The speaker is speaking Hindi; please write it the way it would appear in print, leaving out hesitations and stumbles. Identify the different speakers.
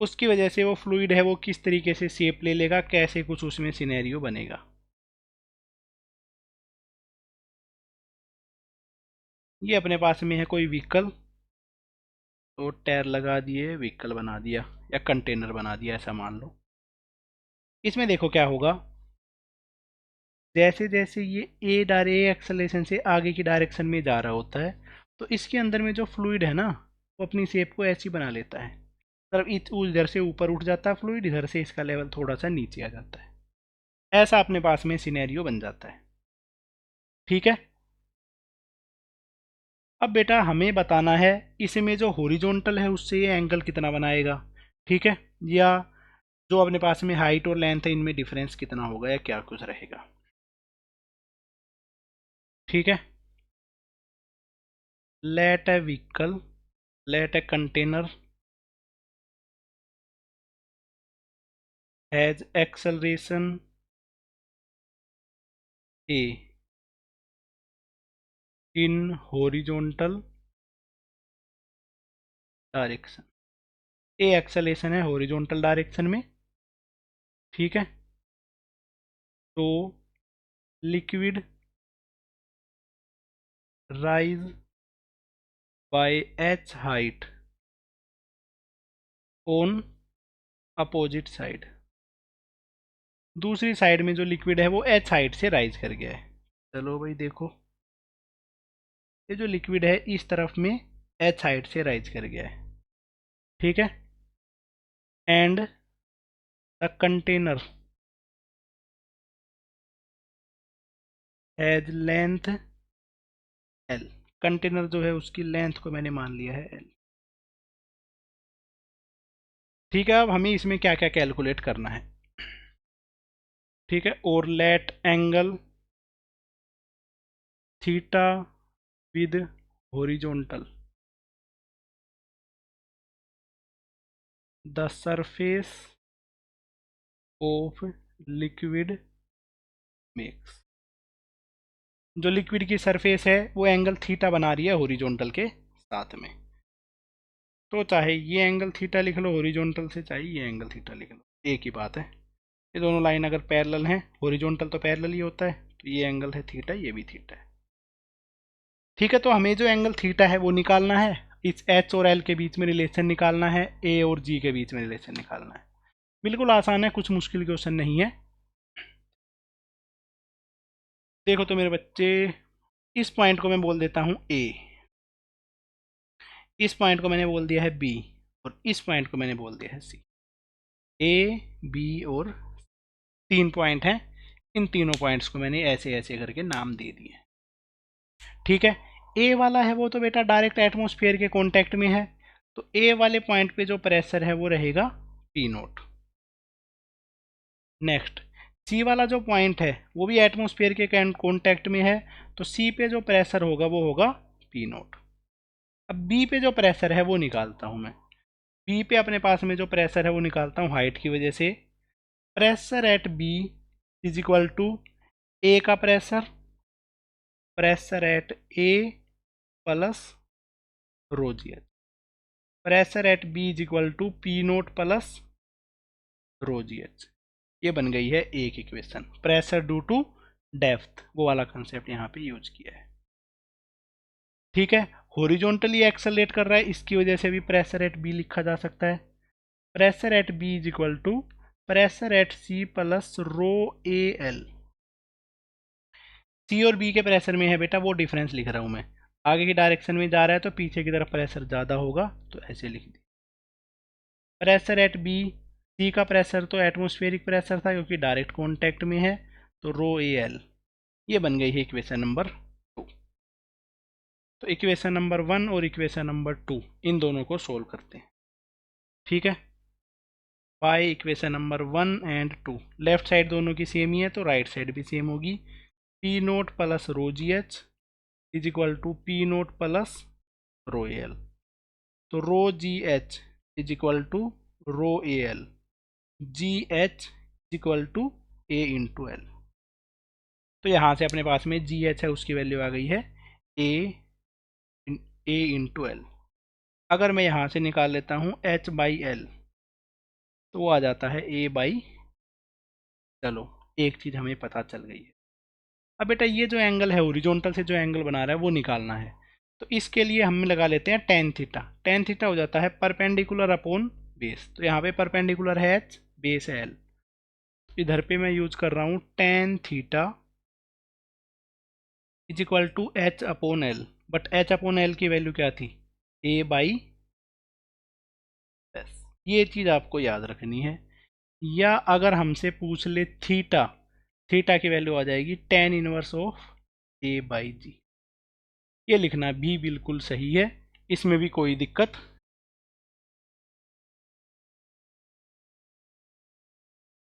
Speaker 1: उसकी वजह से वो फ्लूइड है वो किस तरीके से शेप ले लेगा, कैसे कुछ उसमें सिनेरियो बनेगा। ये अपने पास में है कोई व्हीकल, तो टायर लगा दिए, व्हीकल बना दिया या कंटेनर बना दिया ऐसा मान लो। इसमें देखो क्या होगा, जैसे जैसे ये ए एक्सेलरेशन से आगे की डायरेक्शन में जा रहा होता है, तो इसके अंदर में जो फ्लूइड है ना, वो अपनी शेप को ऐसी बना लेता है। मतलब इधर से ऊपर उठ जाता है फ्लूइड, इधर से इसका लेवल थोड़ा सा नीचे आ जाता है। ऐसा अपने पास में सिनेरियो बन जाता है। ठीक है। अब बेटा हमें बताना है इसमें जो हॉरिजॉन्टल है उससे ये एंगल कितना बनाएगा। ठीक है। या जो अपने पास में हाइट और लेंथ है इनमें डिफरेंस कितना होगा या क्या कुछ रहेगा। ठीक है। Let a vehicle, let a container has acceleration a in horizontal direction. A acceleration है हॉरिजॉन्टल डायरेक्शन में। ठीक है। तो liquid rise by h height on opposite side. दूसरी साइड में जो लिक्विड है वो एच हाइट से राइज कर गया है। चलो भाई देखो, ये जो लिक्विड है इस तरफ में एच हाइट से राइज कर गया है। ठीक है। And the container has length L. Container जो है उसकी लेंथ को मैंने मान लिया है एल। ठीक है। अब हमें इसमें क्या क्या कैलकुलेट करना है। ठीक है। और let angle theta with horizontal the surface of liquid makes. जो लिक्विड की सरफेस है वो एंगल थीटा बना रही है हॉरिजॉन्टल के साथ में। तो चाहे ये एंगल थीटा लिख लो हॉरिजॉन्टल से, चाहे ये एंगल थीटा लिख लो, एक ही बात है। ये दोनों लाइन अगर पैरेलल हैं, हॉरिजॉन्टल तो पैरेलल ही होता है, तो ये एंगल है थीटा, ये भी थीटा है। ठीक है। तो हमें जो एंगल थीटा है वो निकालना है, इस एच और एल के बीच में रिलेशन निकालना है, ए और जी के बीच में रिलेशन निकालना है। बिल्कुल आसान है, कुछ मुश्किल क्वेश्चन नहीं है। देखो तो मेरे बच्चे, इस पॉइंट को मैं बोल देता हूँ ए, इस पॉइंट को मैंने बोल दिया है बी, और इस पॉइंट को मैंने बोल दिया है सी। ए बी और तीन पॉइंट हैं, इन तीनों पॉइंट्स को मैंने ऐसे ऐसे करके नाम दे दिए। ठीक है। ए वाला है वो तो बेटा डायरेक्ट एटमॉस्फेयर के कांटेक्ट में है, तो ए वाले पॉइंट पे जो प्रेशर है वो रहेगा पी नोट। नेक्स्ट, सी वाला जो पॉइंट है वो भी एटमॉस्फेयर के कांटेक्ट में है, तो सी पे जो प्रेशर होगा वो होगा पी नोट। अब बी पे जो प्रेशर है वो निकालता हूँ मैं। बी पे अपने पास में जो प्रेशर है वो निकालता हूँ हाइट की वजह से। Pressure at B is equal to A का pressure, pressure at A plus rho G H. Pressure at B is equal to P naught plus rho G H. ये बन गई है एक equation. Pressure due to depth, वो वाला कंसेप्ट यहाँ पे यूज किया है। ठीक है। हॉरिजॉन्टली एक्सेलरेट कर रहा है, इसकी वजह से भी प्रेशर एट बी लिखा जा सकता है। Pressure at B is equal to pressure at C plus rho A L. C और बी के प्रेशर में है बेटा वो डिफरेंस लिख रहा हूँ मैं, आगे की डायरेक्शन में जा रहा है तो पीछे की तरफ प्रेशर ज़्यादा होगा, तो ऐसे लिख दी। प्रेशर एट बी, सी का प्रेशर तो एटमॉस्फेरिक प्रेशर था क्योंकि डायरेक्ट कॉन्टैक्ट में है, तो रो ए एल। ये बन गई है इक्वेशन नंबर 2। तो इक्वेशन नंबर 1 और इक्वेशन नंबर 2 इन दोनों को सोल्व करते हैं। ठीक है। By equation number 1 and 2, left side दोनों की सेम ही है तो राइट साइड भी सेम होगी। P naught plus rho G H is equal to P naught plus rho A L. तो rho G H is equal to rho A L, G H is equal to A into L. तो यहाँ से अपने पास में जी एच है उसकी वैल्यू आ गई है ए ए इंटू एल। अगर मैं यहाँ से निकाल लेता हूँ एच बाई एल, तो वो आ जाता है ए बाई, चलो एक चीज़ हमें पता चल गई है। अब बेटा ये जो एंगल है ओरिजोनटल से जो एंगल बना रहा है वो निकालना है, तो इसके लिए हम लगा लेते हैं टेन थीटा। टेन थीटा हो जाता है परपेंडिकुलर अपॉन बेस, तो यहाँ पे परपेंडिकुलर है एच, बेस है एल, इधर पे मैं यूज कर रहा हूँ tan theta is equal to h upon l, but h upon l की वैल्यू क्या थी, ए बाई एस, ये चीज़ आपको याद रखनी है। या अगर हमसे पूछ ले थीटा, थीटा की वैल्यू आ जाएगी tan inverse of A by G, ये लिखना भी बिल्कुल सही है, इसमें भी कोई दिक्कत